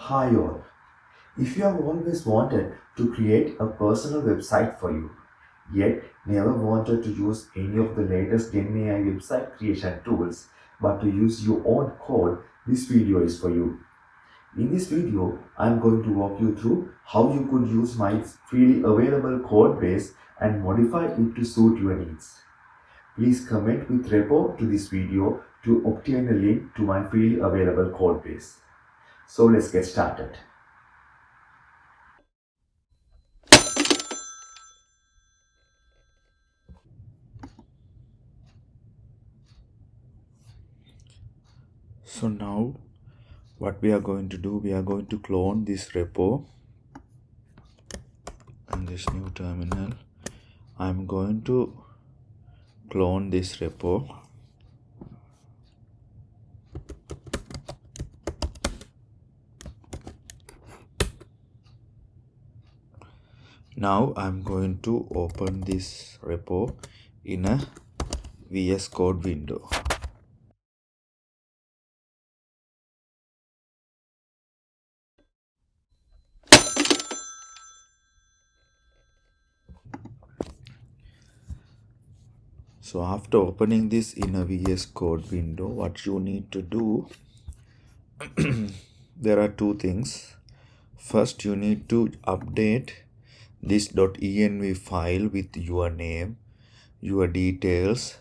Hi all. If you have always wanted to create a personal website for you, yet never wanted to use any of the latest Gen AI website creation tools, but to use your own code, this video is for you. In this video, I am going to walk you through how you could use my freely available code base and modify it to suit your needs. Please comment with repo to this video to obtain a link to my freely available code base. So let's get started. So now what we are going to do, we are going to clone this repo in this new terminal. I'm going to clone this repo. Now I'm going to open this repo in a VS Code window. So after opening this in a VS Code window, what you need to do, there are two things. First, you need to update this .env file with your name, your details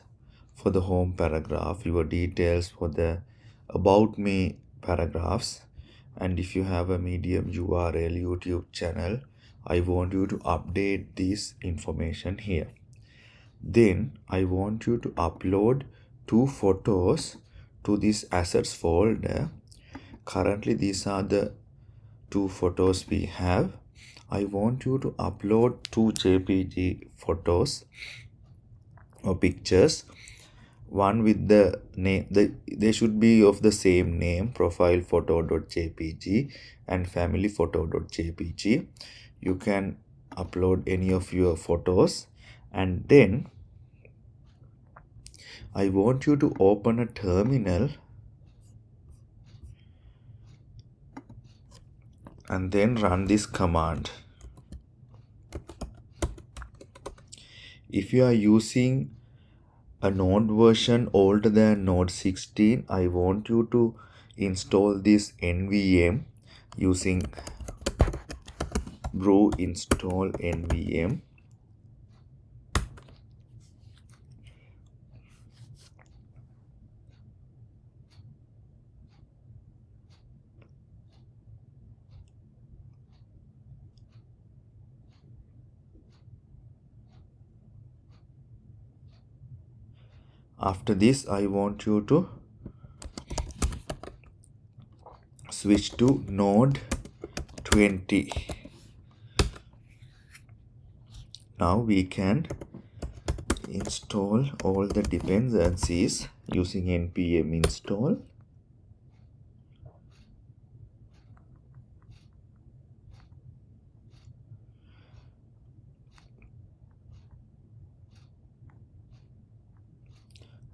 for the home paragraph, your details for the about me paragraphs, and if you have a Medium URL YouTube channel, I want you to update this information here. Then I want you to upload 2 photos to this assets folder. Currently these are the 2 photos we have. I want you to upload 2 JPG photos or pictures, one with the name, they should be of the same name, profile photo.jpg and family photo.jpg. You can upload any of your photos, and then I want you to open a terminal and then run this command. If you are using a Node version older than Node 16, I want you to install this nvm using brew install nvm. After this, I want you to switch to Node 20. Now we can install all the dependencies using npm install.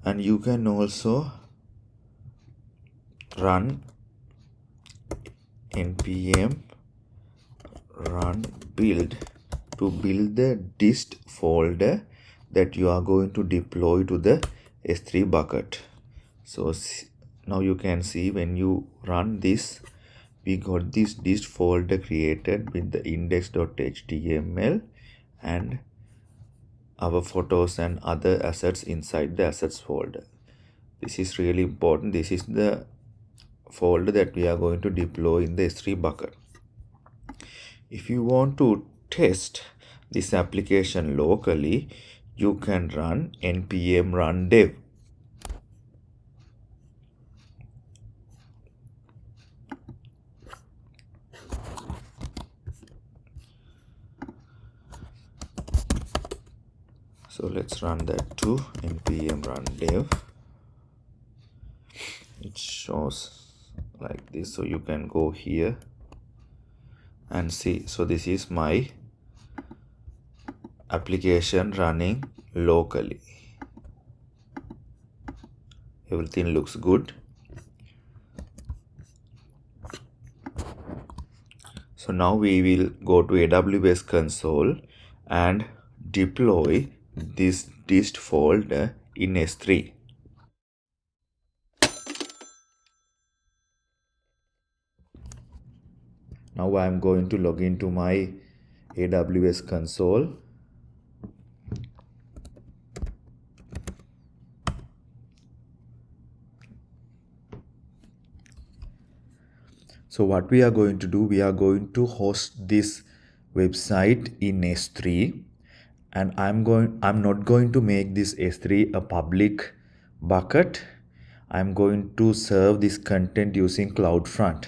And you can also run npm run build to build the dist folder that you are going to deploy to the S3 bucket. So now you can see when you run this, we got this dist folder created with the index.html and our photos and other assets inside the assets folder. This is really important. This is the folder that we are going to deploy in the S3 bucket. If you want to test this application locally, you can run npm run dev. So let's run that too, npm run dev. It shows like this, so you can go here and see. So this is my application running locally. Everything looks good. So now we will go to AWS console and deploy this dist folder in S3. Now I am going to log into my AWS console. So what we are going to do, we are going to host this website in S3, and I'm not going to make this S3 a public bucket. I'm going to serve this content using Cloudfront.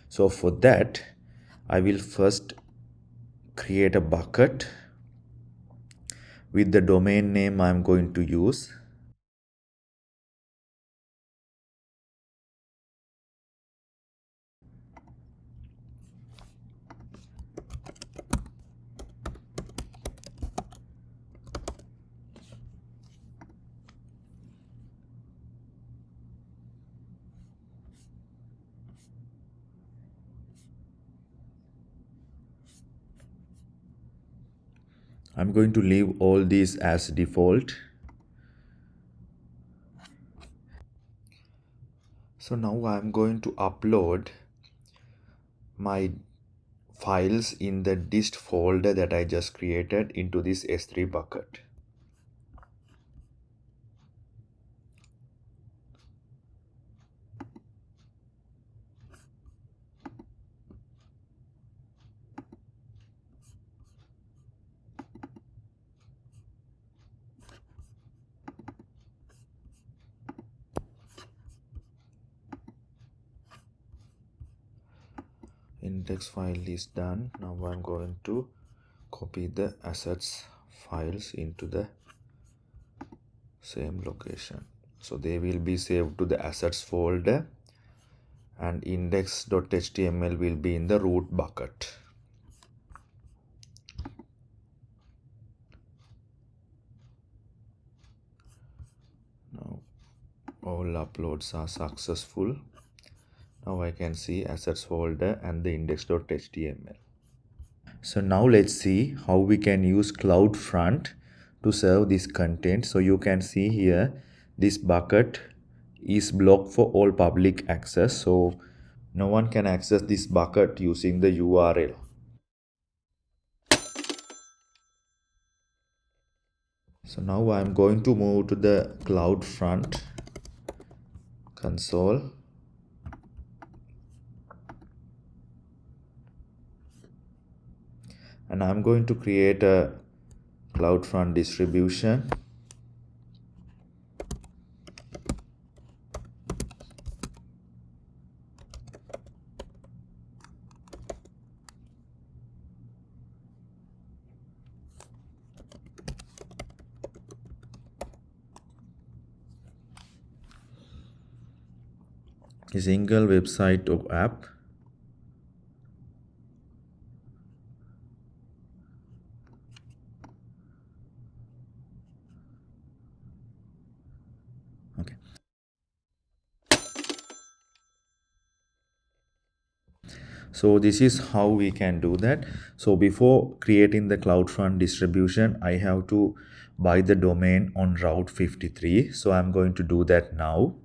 So for that, I will first create a bucket with the domain name I'm going to use. I'm going to leave all these as default. So now I'm going to upload my files in the dist folder that I just created into this S3 bucket. Index file is done. Now I'm going to copy the assets files into the same location. So they will be saved to the assets folder, and index.html will be in the root bucket. Now all uploads are successful. Now I can see assets folder and the index.html. So now let's see how we can use Cloudfront to serve this content. So you can see here this bucket is blocked for all public access. So no one can access this bucket using the URL. So now I'm going to move to the Cloudfront console. And I'm going to create a Cloudfront distribution. A single website or app. Okay. So this is how we can do that. So before creating the Cloudfront distribution, I have to buy the domain on Route 53. So I'm going to do that now.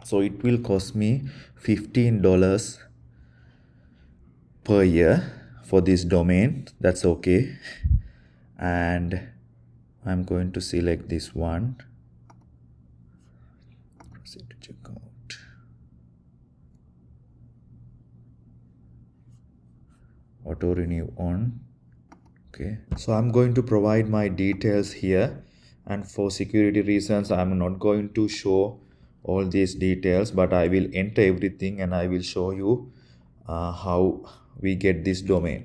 So it will cost me $15 per year for this domain. That's okay. And I'm going to select this one. Proceed to check out. Auto renew on. Okay. So I'm going to provide my details here, and for security reasons I'm not going to show all these details, but I will enter everything and I will show you how we get this domain.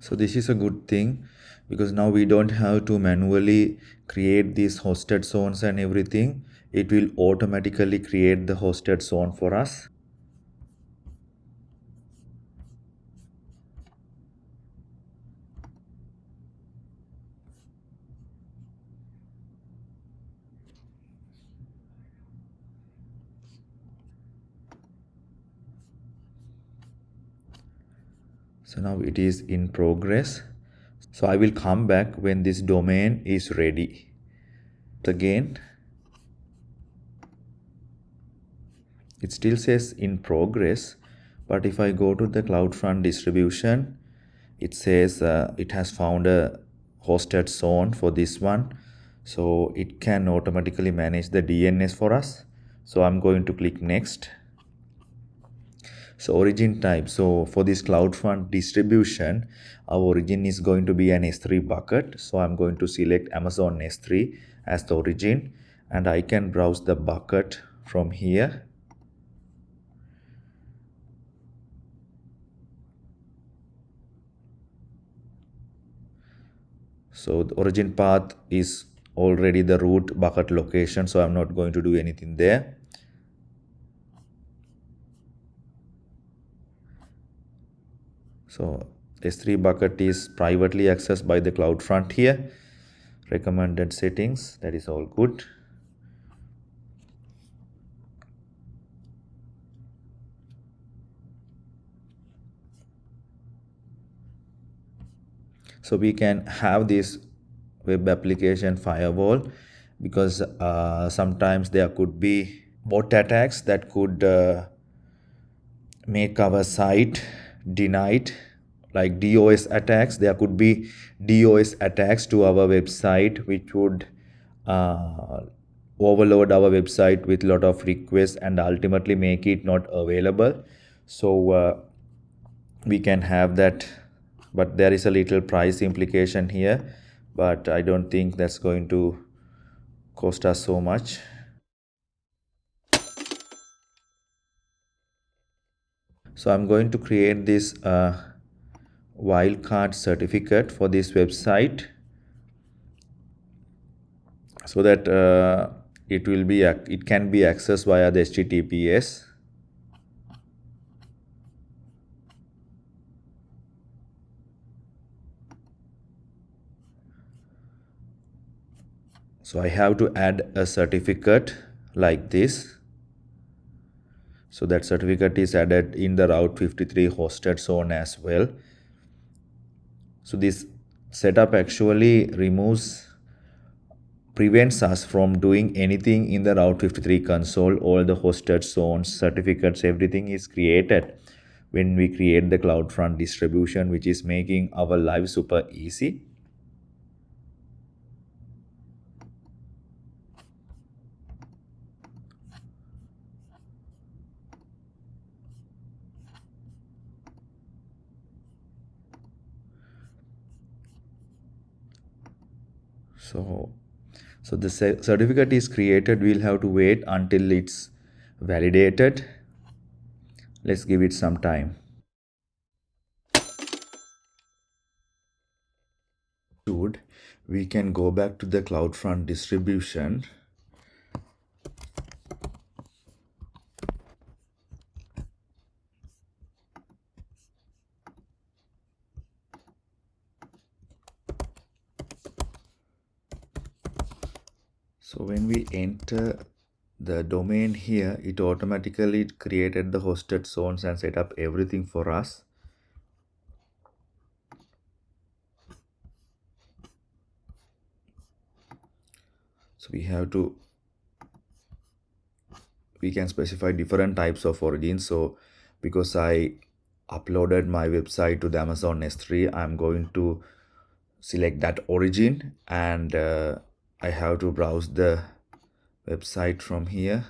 So this is a good thing because now we don't have to manually create these hosted zones and everything. It will automatically create the hosted zone for us. So now it is in progress. So I will come back when this domain is ready. Again, it still says in progress, but if I go to the Cloudfront distribution, it says it has found a hosted zone for this one, so it can automatically manage the DNS for us. So I'm going to click next. So origin type, so for this Cloudfront distribution, our origin is going to be an S3 bucket. So I'm going to select Amazon S3 as the origin, and I can browse the bucket from here. So the origin path is already the root bucket location, so I'm not going to do anything there. So S3 bucket is privately accessed by the Cloudfront here. Recommended settings, that is all good. So we can have this web application firewall because sometimes there could be bot attacks that could make our site denied, like DOS attacks. There could be DOS attacks to our website which would overload our website with a lot of requests and ultimately make it not available. So we can have that, but there is a little price implication here, but I don't think that's going to cost us so much. So I'm going to create this wildcard certificate for this website so that it can be accessed via the HTTPS. So I have to add a certificate like this. So that certificate is added in the Route 53 hosted zone as well. So this setup actually prevents us from doing anything in the Route 53 console. All the hosted zones, certificates, everything is created when we create the Cloudfront distribution, which is making our life super easy. So the certificate is created. We'll have to wait until it's validated. Let's give it some time. We can go back to the Cloudfront distribution. So when we enter the domain here, it automatically created the hosted zones and set up everything for us. So we can specify different types of origins. So because I uploaded my website to the Amazon S3, I'm going to select that origin, and I have to browse the website from here.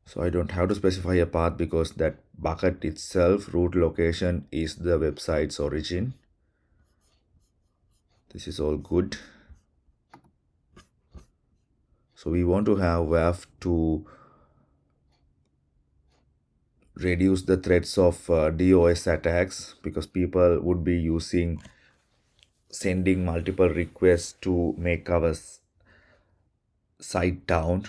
So I don't have to specify a path because that bucket itself, root location, is the website's origin. This is all good. So we want to have WAF to reduce the threats of DOS attacks, because people would be sending multiple requests to make our site down.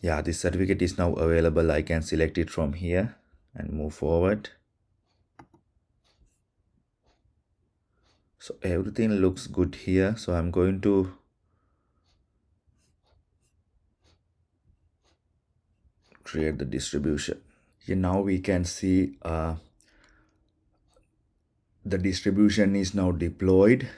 Yeah, this certificate is now available. I can select it from here and move forward. So everything looks good here. So I'm going to create the distribution. Here now we can see the distribution is now deployed.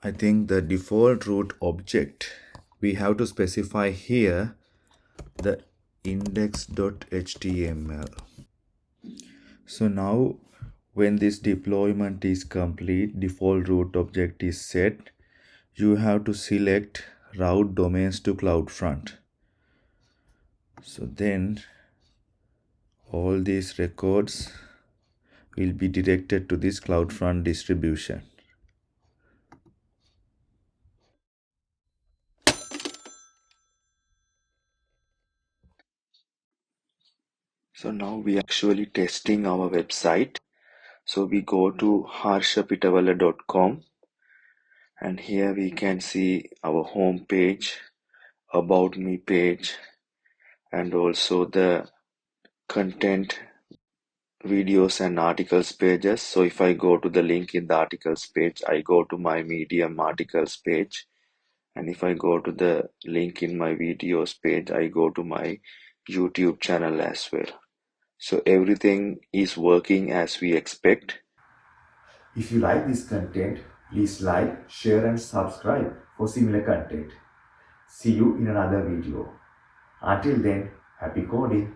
I think the default root object, we have to specify here the index.html. So now when this deployment is complete, default root object is set, you have to select route domains to Cloudfront. So then all these records will be directed to this Cloudfront distribution. So now we are actually testing our website. So we go to harshapitawala.com, and here we can see our home page, about me page, and also the content, videos and articles pages. So if I go to the link in the articles page, I go to my Medium articles page, and if I go to the link in my videos page, I go to my YouTube channel as well. So everything is working as we expect. If you like this content, please like, share and subscribe for similar content. See you in another video. Until then, happy coding!